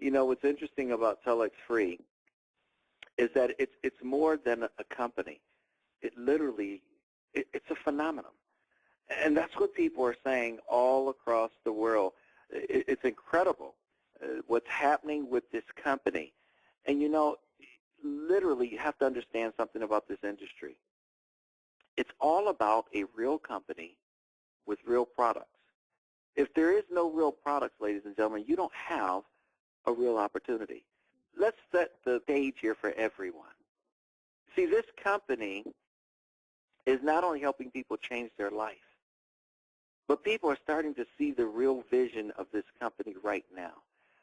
You know, what's interesting about TelexFREE is that it's more than a company. It literally, it's a phenomenon. And that's what people are saying all across the world. It's incredible what's happening with this company. And you know, literally you have to understand something about this industry. It's all about a real company with real products. If there is no real products, ladies and gentlemen, you don't have a real opportunity. Let's set the stage here for everyone. See, this company is not only helping people change their life, but people are starting to see the real vision of this company right now.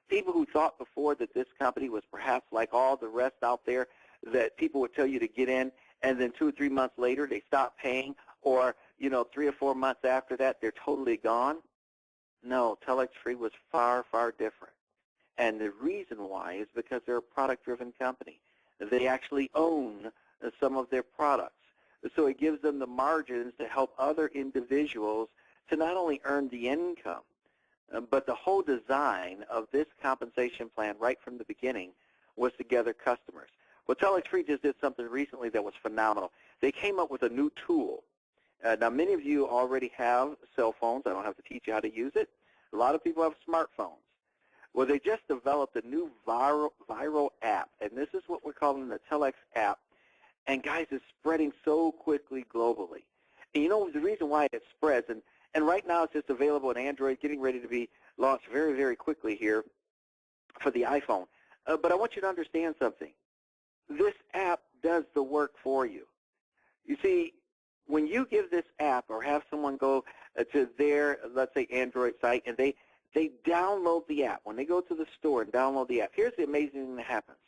People who thought before that this company was perhaps like all the rest out there, that people would tell you to get in, and then 2 or 3 months later they stop paying, or 3 or 4 months after that they're totally gone. No, TelexFREE was far, far different. And the reason why is because they're a product-driven company. They actually own some of their products. So it gives them the margins to help other individuals to not only earn the income, but the whole design of this compensation plan right from the beginning was to gather customers. Well, TelexFREE just did something recently that was phenomenal. They came up with a new tool. Now, many of you already have cell phones. I don't have to teach you how to use it. A lot of people have smartphones. Well, they just developed a new viral app, and this is what we're calling the Telex app. And guys, it's spreading so quickly globally. And you know the reason why it spreads, and right now it's just available on Android, getting ready to be launched very, very quickly here for the iPhone. But I want you to understand something. This app does the work for you. You see, when you give this app or have someone go to their, let's say, Android site, and they download the app, when they go to the store and download the app, here's the amazing thing that happens.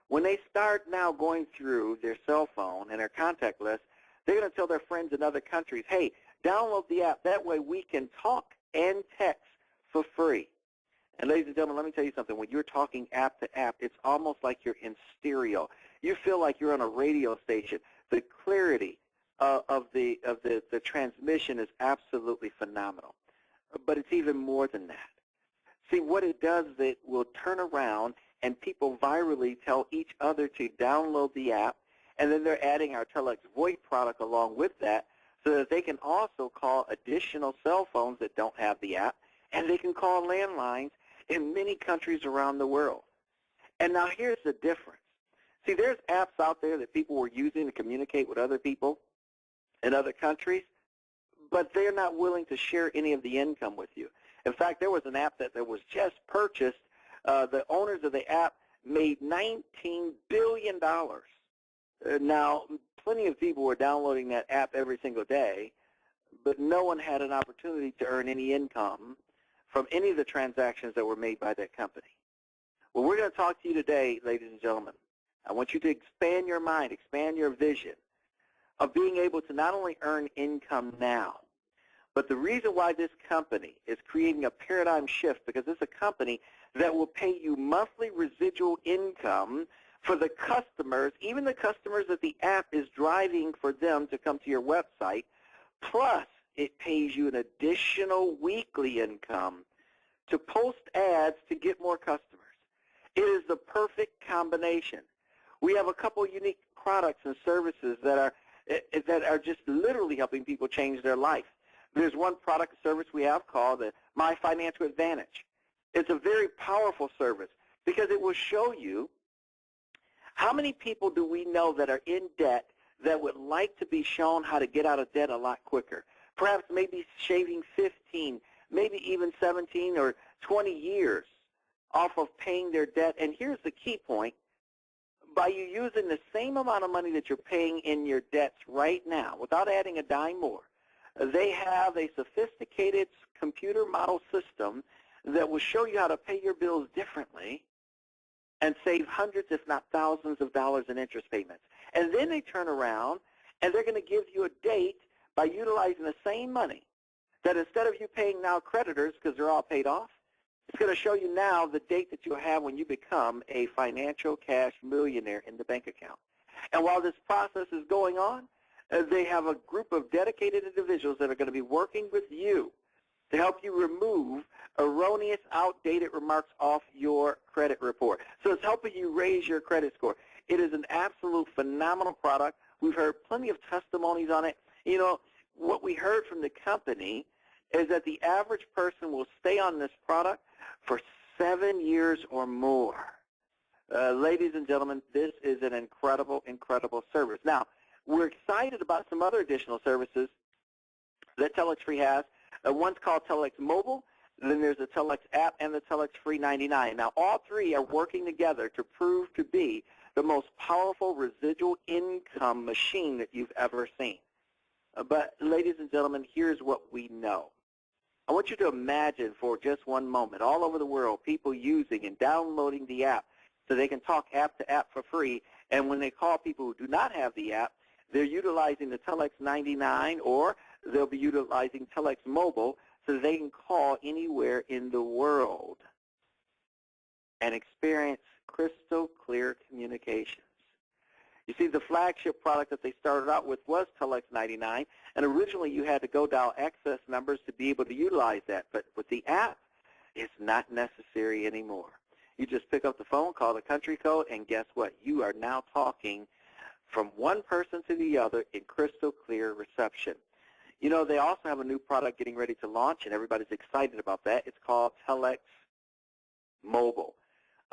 When they start now going through their cell phone and their contact list, they're going to tell their friends in other countries, hey, download the app. That way we can talk and text for free. And ladies and gentlemen, let me tell you something. When you're talking app to app, it's almost like you're in stereo. You feel like you're on a radio station. The clarity of the transmission is absolutely phenomenal. But it's even more than that. See, what it does is it will turn around and people virally tell each other to download the app, and then they're adding our Telex VoIP product along with that so that they can also call additional cell phones that don't have the app, and they can call landlines in many countries around the world. And now here's the difference. See, there's apps out there that people were using to communicate with other people in other countries, but they're not willing to share any of the income with you. In fact, there was an app that was just purchased. The owners of the app made $19 billion. Now, plenty of people were downloading that app every single day, but no one had an opportunity to earn any income from any of the transactions that were made by that company. Well, we're going to talk to you today, ladies and gentlemen. I want you to expand your mind, expand your vision of being able to not only earn income now, but the reason why this company is creating a paradigm shift, because it's a company that will pay you monthly residual income for the customers, even the customers that the app is driving for them to come to your website, plus it pays you an additional weekly income to post ads to get more customers. It is the perfect combination. We have a couple unique products and services that are just literally helping people change their life. There's one product and service we have called the My Financial Advantage. It's a very powerful service because it will show you how many people do we know that are in debt that would like to be shown how to get out of debt a lot quicker. Perhaps maybe shaving 15, maybe even 17 or 20 years off of paying their debt. And here's the key point. By you using the same amount of money that you're paying in your debts right now, without adding a dime more, they have a sophisticated computer model system that will show you how to pay your bills differently and save hundreds, if not thousands of dollars in interest payments. And then they turn around and they're going to give you a date by utilizing the same money that instead of you paying now creditors because they're all paid off, it's going to show you now the date that you'll have when you become a financial cash millionaire in the bank account. And while this process is going on, they have a group of dedicated individuals that are going to be working with you to help you remove erroneous, outdated remarks off your credit credit report. So it's helping you raise your credit score. It is an absolute phenomenal product. We've heard plenty of testimonies on it. You know, what we heard from the company is that the average person will stay on this product for 7 years or more. Ladies and gentlemen, this is an incredible, incredible service. Now, we're excited about some other additional services that TelexFREE has. One's called Telex Mobile, then there's the Telex app, and the TelexFREE 99. Now, all three are working together to prove to be the most powerful residual income machine that you've ever seen. But, ladies and gentlemen, here's what we know. I want you to imagine for just one moment, all over the world, people using and downloading the app so they can talk app to app for free, and when they call people who do not have the app, they're utilizing the Telex 99, or they'll be utilizing Telex Mobile so that they can call anywhere in the world and experience crystal clear communications. You see, the flagship product that they started out with was Telex 99, and originally you had to go dial access numbers to be able to utilize that. But with the app, it's not necessary anymore. You just pick up the phone, call the country code, and guess what? You are now talking from one person to the other in crystal clear reception. You know, they also have a new product getting ready to launch, and everybody's excited about that. It's called Telex Mobile.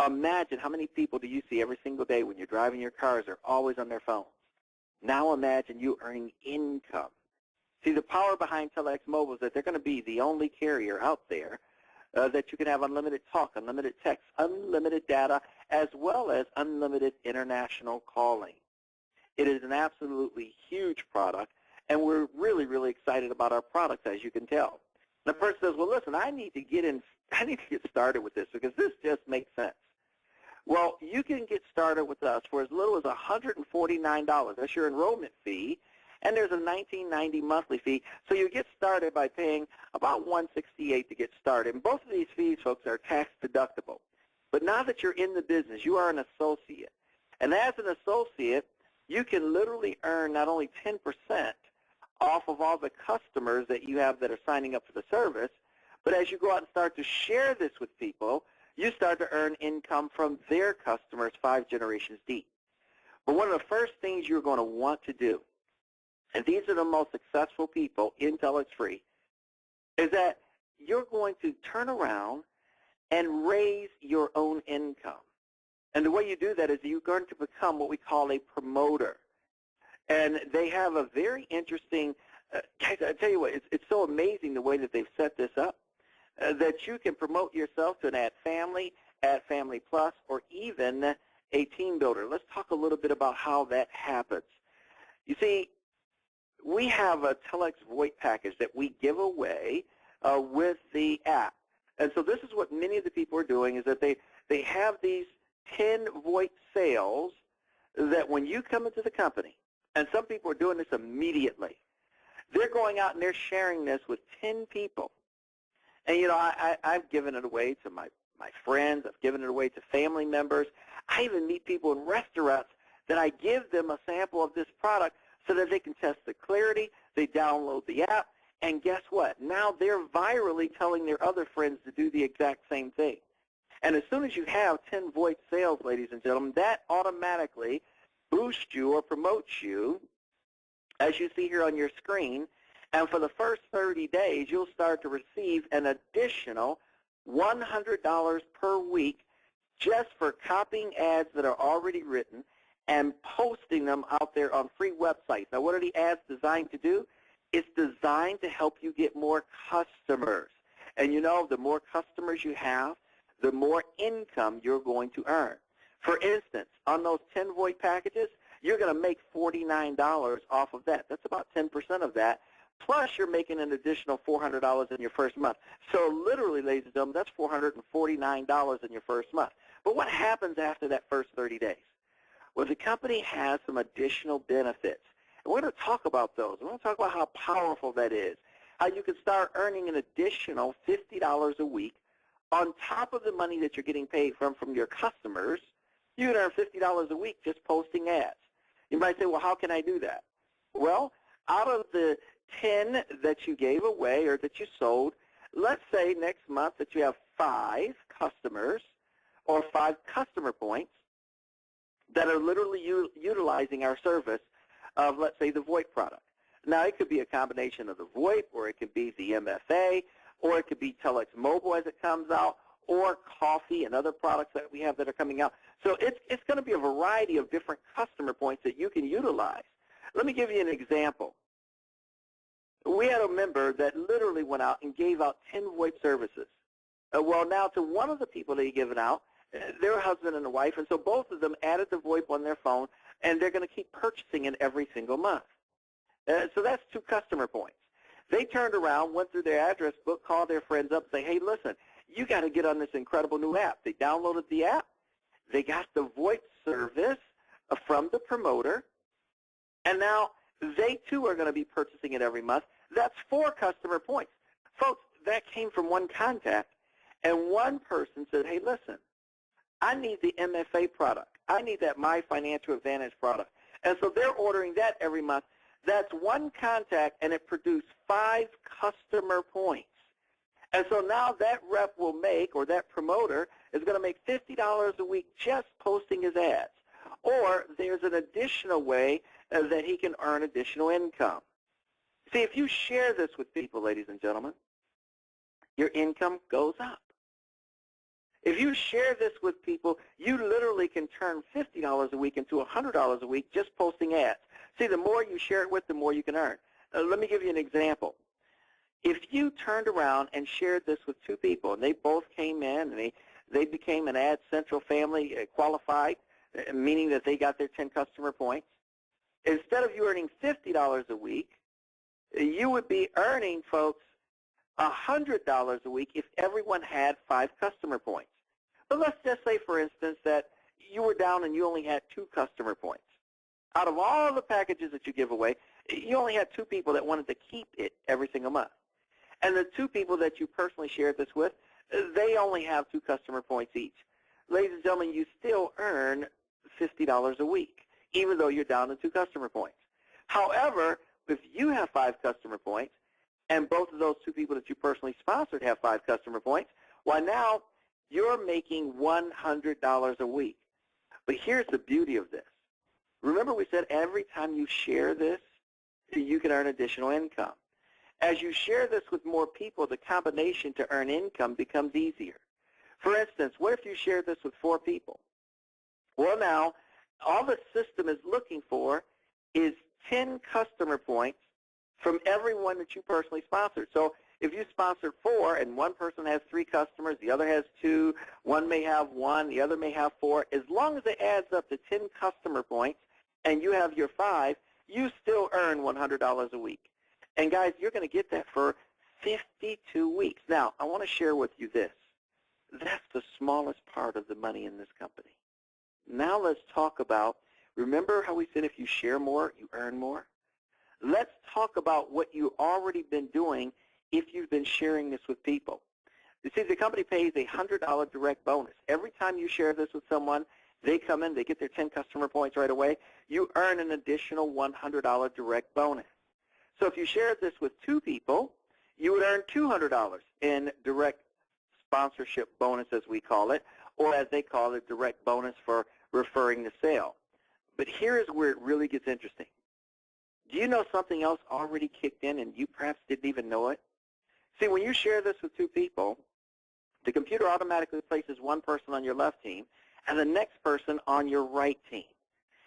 Imagine how many people do you see every single day when you're driving your cars are always on their phones. Now imagine you earning income. See, the power behind Telex Mobile is that they're going to be the only carrier out there that you can have unlimited talk, unlimited text, unlimited data, as well as unlimited international calling. It is an absolutely huge product, and we're really, really excited about our product, as you can tell. And the person says, well, listen, I need to get started with this because this just makes sense. Well, you can get started with us for as little as $149. That's your enrollment fee, and there's a $19.90 monthly fee. So you get started by paying about $168 to get started. And both of these fees, folks, are tax deductible. But now that you're in the business, you are an associate. And as an associate, you can literally earn not only 10% off of all the customers that you have that are signing up for the service, but as you go out and start to share this with people, you start to earn income from their customers 5 generations deep. But one of the first things you're going to want to do, and these are the most successful people in TelexFREE, is that you're going to turn around and raise your own income. And the way you do that is you're going to become what we call a promoter. And they have a very interesting, guys, I tell you what, it's so amazing the way that they've set this up, that you can promote yourself to an Add Family Plus, or even a team builder. Let's talk a little bit about how that happens. You see, we have a Telex VoIP package that we give away with the app. And so this is what many of the people are doing, is that they have these 10 VoIP sales that when you come into the company, and some people are doing this immediately, they're going out and they're sharing this with 10 people. And, you know, I've given it away to my friends. I've given it away to family members. I even meet people in restaurants that I give them a sample of this product so that they can test the clarity. They download the app, and guess what? Now they're virally telling their other friends to do the exact same thing. And as soon as you have 10 VoIP sales, ladies and gentlemen, that automatically boosts you or promotes you, as you see here on your screen. And for the first 30 days, you'll start to receive an additional $100 per week just for copying ads that are already written and posting them out there on free websites. Now, what are the ads designed to do? It's designed to help you get more customers. And you know, the more customers you have, the more income you're going to earn. For instance, on those 10 VoIP packages, you're going to make $49 off of that. That's about 10% of that. Plus, you're making an additional $400 in your first month. So literally, ladies and gentlemen, that's $449 in your first month. But what happens after that first 30 days? Well, the company has some additional benefits. And we're going to talk about those. We're going to talk about how powerful that is, how you can start earning an additional $50 a week on top of the money that you're getting paid from your customers. You can earn $50 a week just posting ads. You might say, well, how can I do that? Well, out of the 10 that you gave away or that you sold, let's say next month that you have 5 customers or 5 customer points that are literally utilizing our service of, let's say, the VoIP product. Now, it could be a combination of the VoIP, or it could be the MFA, or it could be Telex Mobile as it comes out, or coffee and other products that we have that are coming out. So it's going to be a variety of different customer points that you can utilize. Let me give you an example. We had a member that literally went out and gave out 10 VoIP services. Well, now to one of the people that he given out, they're a husband and a wife, and so both of them added the VoIP on their phone, and they're going to keep purchasing it every single month. So that's 2 customer points. They turned around, went through their address book, called their friends up, and say, hey, listen, you got to get on this incredible new app. They downloaded the app. They got the VoIP service from the promoter, and now they, too, are going to be purchasing it every month. That's 4 customer points. Folks, that came from one contact, and one person said, hey, listen, I need the MFA product. I need that My Financial Advantage product. And so they're ordering that every month. That's one contact, and it produced 5 customer points. And so now that rep will make, or that promoter is going to make $50 a week just posting his ads. Or there's an additional way that he can earn additional income. See, if you share this with people, ladies and gentlemen, your income goes up. If you share this with people, you literally can turn $50 a week into $100 a week just posting ads. See, the more you share it with, the more you can earn. Let me give you an example. If you turned around and shared this with 2 people, and they both came in, and they became an Ad Central family qualified, meaning that they got their 10 customer points, instead of you earning $50 a week, you would be earning, folks, $100 a week if everyone had 5 customer points. But let's just say, for instance, that you were down and you only had 2 customer points. Out of all the packages that you give away, you only had 2 people that wanted to keep it every single month. And the 2 people that you personally shared this with, they only have 2 customer points each. Ladies and gentlemen, you still earn $50 a week, even though you're down to 2 customer points. However, if you have 5 customer points, and both of those 2 people that you personally sponsored have 5 customer points, well, now you're making $100 a week. But here's the beauty of this. Remember, we said every time you share this, you can earn additional income. As you share this with more people, the combination to earn income becomes easier. For instance, what if you share this with 4 people? Well, now, all the system is looking for is 10 customer points from everyone that you personally sponsored. So if you sponsored 4 and one person has 3 customers, the other has 2, one may have 1, the other may have 4, as long as it adds up to 10 customer points and you have your 5, you still earn $100 a week. And guys, you're going to get that for 52 weeks. Now, I want to share with you this. That's the smallest part of the money in this company. Now let's talk about, remember how we said if you share more, you earn more? Let's talk about what you've already been doing if you've been sharing this with people. You see, the company pays a $100 direct bonus. Every time you share this with someone, they come in, they get their 10 customer points right away, you earn an additional $100 direct bonus. So if you shared this with 2 people, you would earn $200 in direct sponsorship bonus, as we call it, or as they call it, direct bonus for referring the sale. But here's where it really gets interesting. Do you know something else already kicked in and you perhaps didn't even know it? See, when you share this with 2 people, the computer automatically places one person on your left team and the next person on your right team.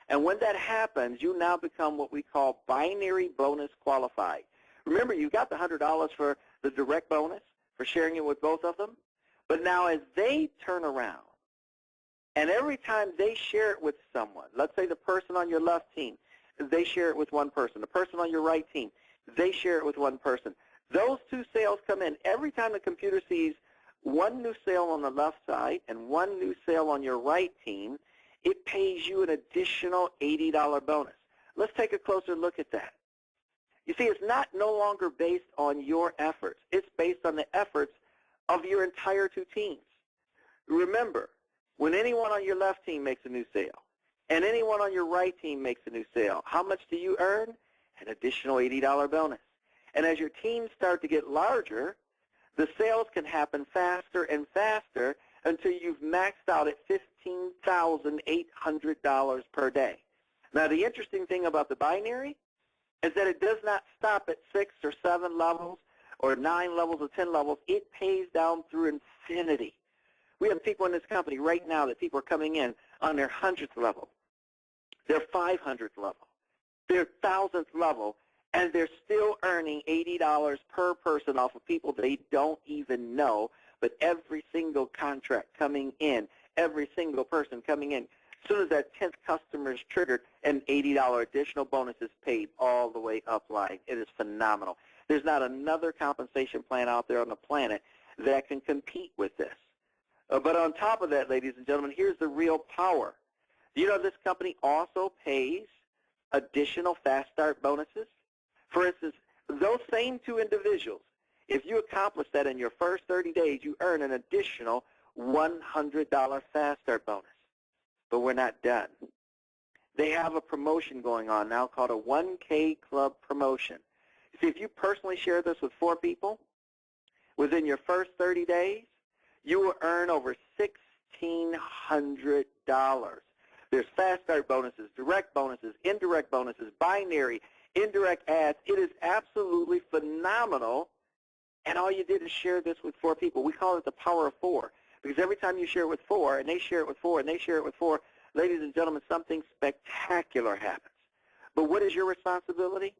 And when that happens, you now become what we call binary bonus qualified. Remember, you got the $100 for the direct bonus, for sharing it with both of them. But now as they turn around, and every time they share it with someone, let's say the person on your left team, they share it with one person. The person on your right team, they share it with one person. Those 2 sales come in. Every time the computer sees one new sale on the left side and one new sale on your right team, it pays you an additional $80 bonus. Let's take a closer look at that. You see, it's no longer based on your efforts. It's based on the efforts of your entire 2 teams. Remember, when anyone on your left team makes a new sale and anyone on your right team makes a new sale, how much do you earn? An additional $80 bonus. And as your teams start to get larger, the sales can happen faster and faster until you've maxed out at $15,800 per day. Now, the interesting thing about the binary is that it does not stop at 6 or 7 levels or 9 levels or 10 levels. It pays down through infinity. We have people in this company right now that people are coming in on their 100th level, their 500th level, their 1,000th level, and they're still earning $80 per person off of people they don't even know, but every single contract coming in, every single person coming in, as soon as that 10th customer is triggered, an $80 additional bonus is paid all the way up line. It is phenomenal. There's not another compensation plan out there on the planet that can compete with this. But on top of that, ladies and gentlemen, here's the real power. Do you know this company also pays additional fast start bonuses? For instance, those same 2 individuals, if you accomplish that in your first 30 days, you earn an additional $100 fast start bonus. But we're not done. They have a promotion going on now called a 1K Club promotion. See, if you personally share this with 4 people, within your first 30 days, you will earn over $1,600. There's fast start bonuses, direct bonuses, indirect bonuses, binary, indirect ads. It is absolutely phenomenal, and all you did is share this with 4 people. We call it the power of 4, because every time you share it with 4, and they share it with 4, and they share it with 4, ladies and gentlemen, something spectacular happens. But what is your responsibility?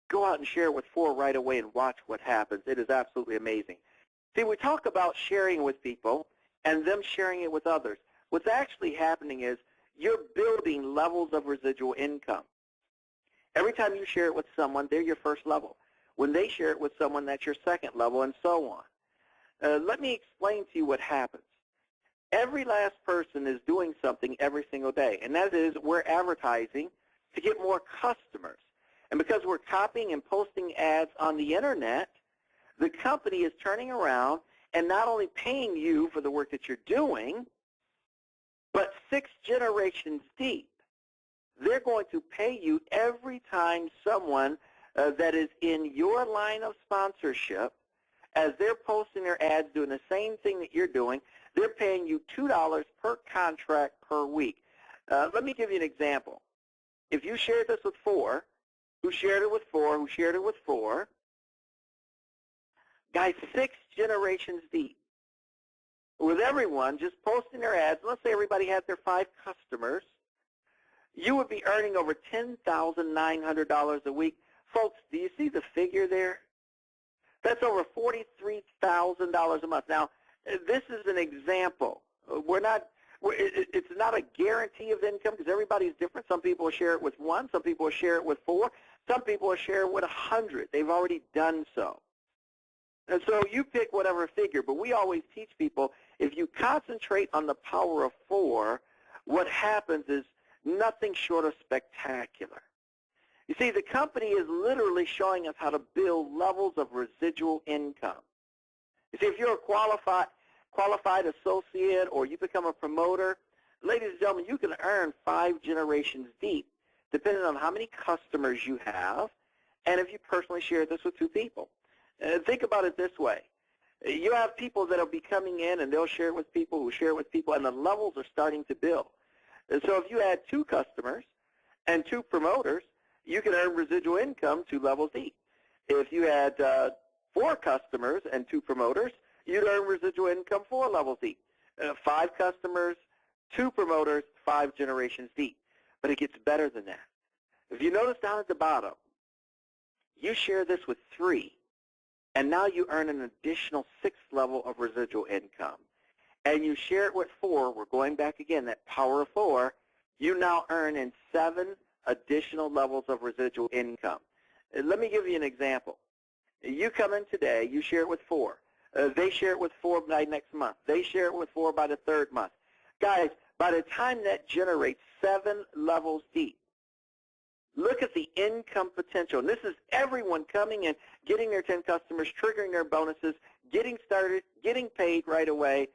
Go out and share it with 4 right away and watch what happens. It is absolutely amazing. See, we talk about sharing with people and them sharing it with others. What's actually happening is you're building levels of residual income. Every time you share it with someone, they're your first level. When they share it with someone, that's your second level, and so on. Let me explain to you what happens. Every last person is doing something every single day, and that is we're advertising to get more customers. And because we're copying and posting ads on the Internet, the company is turning around and not only paying you for the work that you're doing, but 6 generations deep, they're going to pay you every time someone that is in your line of sponsorship, as they're posting their ads doing the same thing that you're doing, they're paying you $2 per contract per week. Let me give you an example. If you shared this with 4, who shared it with 4, who shared it with 4, guys, 6 generations deep, with everyone just posting their ads, let's say everybody has their 5 customers, you would be earning over $10,900 a week. Folks, do you see the figure there? That's over $43,000 a month. Now, this is an example. It's not a guarantee of income because everybody's different. Some people will share it with 1. Some people will share it with 4. Some people will share it with 100. They've already done so. And so you pick whatever figure, but we always teach people if you concentrate on the power of 4, what happens is nothing short of spectacular. You see, the company is literally showing us how to build levels of residual income. You see, if you're a qualified associate or you become a promoter, ladies and gentlemen, you can earn 5 generations deep, depending on how many customers you have, and if you personally share this with 2 people. Think about it this way. You have people that will be coming in, and they'll share it with people who share it with people, and the levels are starting to build. And so if you add 2 customers and 2 promoters, you can earn residual income 2 levels deep. If you had 4 customers and 2 promoters, you'd earn residual income 4 levels deep. 5 customers, 2 promoters, 5 generations deep. But it gets better than that. If you notice down at the bottom, you share this with 3, and now you earn an additional 6th level of residual income. And you share it with 4, we're going back again, that power of 4, you now earn in 7 additional levels of residual income. Let me give you an example. You come in today, you share it with 4. They share it with 4 by next month. They share it with 4 by the 3rd month. Guys, by the time that generates 7 levels deep, look at the income potential. And this is everyone coming in, getting their 10 customers, triggering their bonuses, getting started, getting paid right away,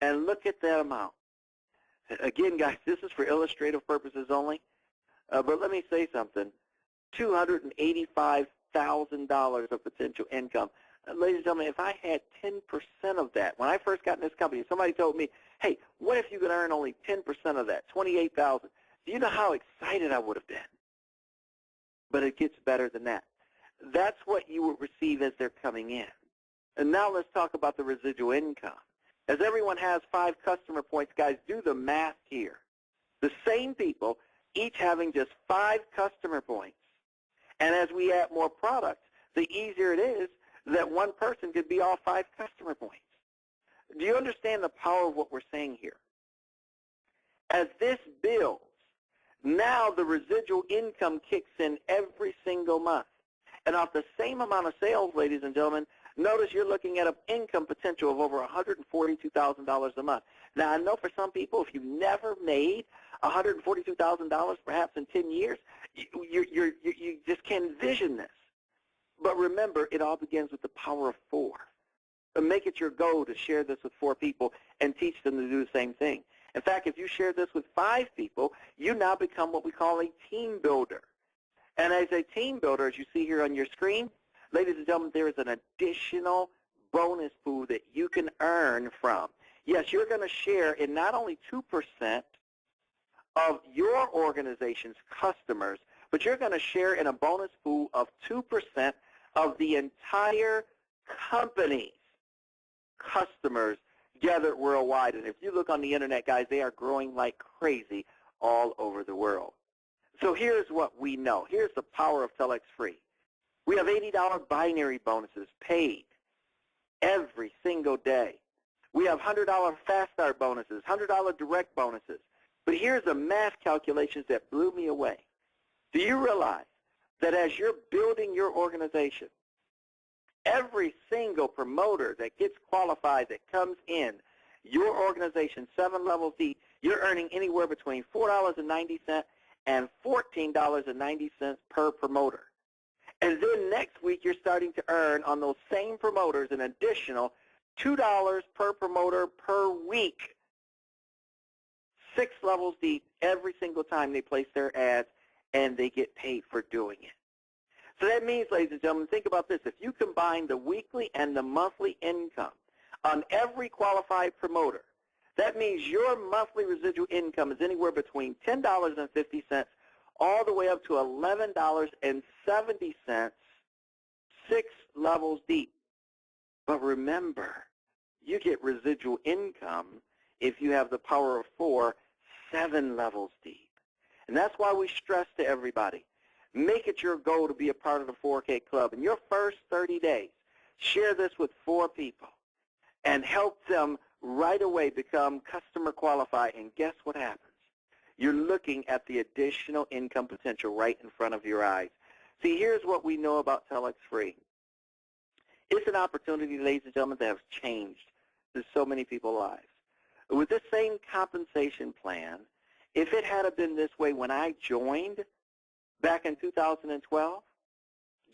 and look at that amount. Again, guys, this is for illustrative purposes only, but let me say something. $285,000 of potential income. Ladies and gentlemen, if I had 10% of that, when I first got in this company, somebody told me, hey, what if you could earn only 10% of that, $28,000? Do you know how excited I would have been? But it gets better than that. That's what you will receive as they're coming in. And now let's talk about the residual income. As everyone has 5 customer points, guys, do the math here. The same people, each having just 5 customer points. And as we add more products, the easier it is that one person could be all 5 customer points. Do you understand the power of what we're saying here? As this builds, now the residual income kicks in every single month. And off the same amount of sales, ladies and gentlemen, notice you're looking at an income potential of over $142,000 a month. Now, I know for some people, if you've never made $142,000 perhaps in 10 years, you just can't envision this. But remember, it all begins with the power of 4. And make it your goal to share this with 4 people and teach them to do the same thing. In fact, if you share this with 5 people, you now become what we call a team builder. And as a team builder, as you see here on your screen, ladies and gentlemen, there is an additional bonus pool that you can earn from. Yes, you're going to share in not only 2% of your organization's customers, but you're going to share in a bonus pool of 2% of the entire company's customers gathered worldwide. And if you look on the internet, guys, they are growing like crazy all over the world. So here's what we know. Here's the power of TelexFREE. We have $80 binary bonuses paid every single day. We have $100 fast start bonuses, $100 direct bonuses. But here's the math calculations that blew me away. Do you realize that as you're building your organization, every single promoter that gets qualified that comes in your organization 7 levels deep, you're earning anywhere between $4.90 and $14.90 per promoter. And then next week you're starting to earn on those same promoters an additional $2 per promoter per week, 6 levels deep every single time they place their ads, and they get paid for doing it. So that means, ladies and gentlemen, think about this. If you combine the weekly and the monthly income on every qualified promoter, that means your monthly residual income is anywhere between $10.50 all the way up to $11.70, 6 levels deep. But remember, you get residual income if you have the power of 4, 7 levels deep. And that's why we stress to everybody, make it your goal to be a part of the 4K Club. In your first 30 days, share this with 4 people and help them right away become customer qualified. And guess what happens? You're looking at the additional income potential right in front of your eyes. See, here's what we know about TelexFREE. It's an opportunity, ladies and gentlemen, that has changed so many people's lives. With this same compensation plan, if it had been this way when I joined back in 2012,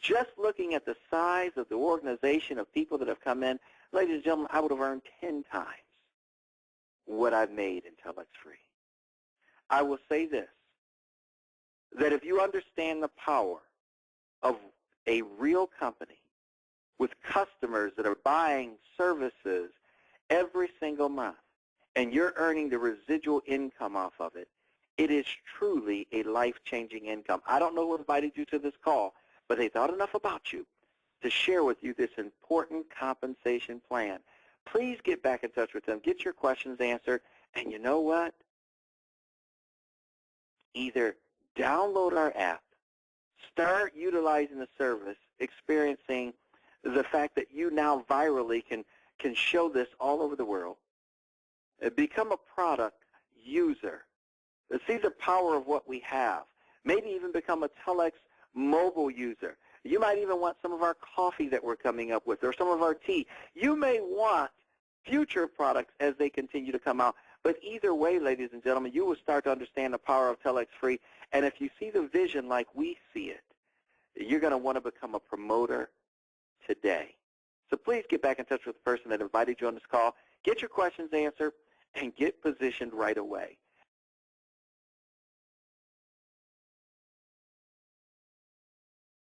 just looking at the size of the organization of people that have come in, ladies and gentlemen, I would have earned 10 times what I've made in TelexFREE. I will say this, that if you understand the power of a real company with customers that are buying services every single month, and you're earning the residual income off of it, it is truly a life-changing income. I don't know who invited you to this call, but they thought enough about you to share with you this important compensation plan. Please get back in touch with them. Get your questions answered. And you know what? Either download our app, start utilizing the service, experiencing the fact that you now virally can show this all over the world, become a product user, see the power of what we have, maybe even become a Telex mobile user. You might even want some of our coffee that we're coming up with or some of our tea. You may want future products as they continue to come out. But either way, ladies and gentlemen, you will start to understand the power of TelexFREE. And if you see the vision like we see it, you're going to want to become a promoter today. So please get back in touch with the person that invited you on this call. Get your questions answered and get positioned right away.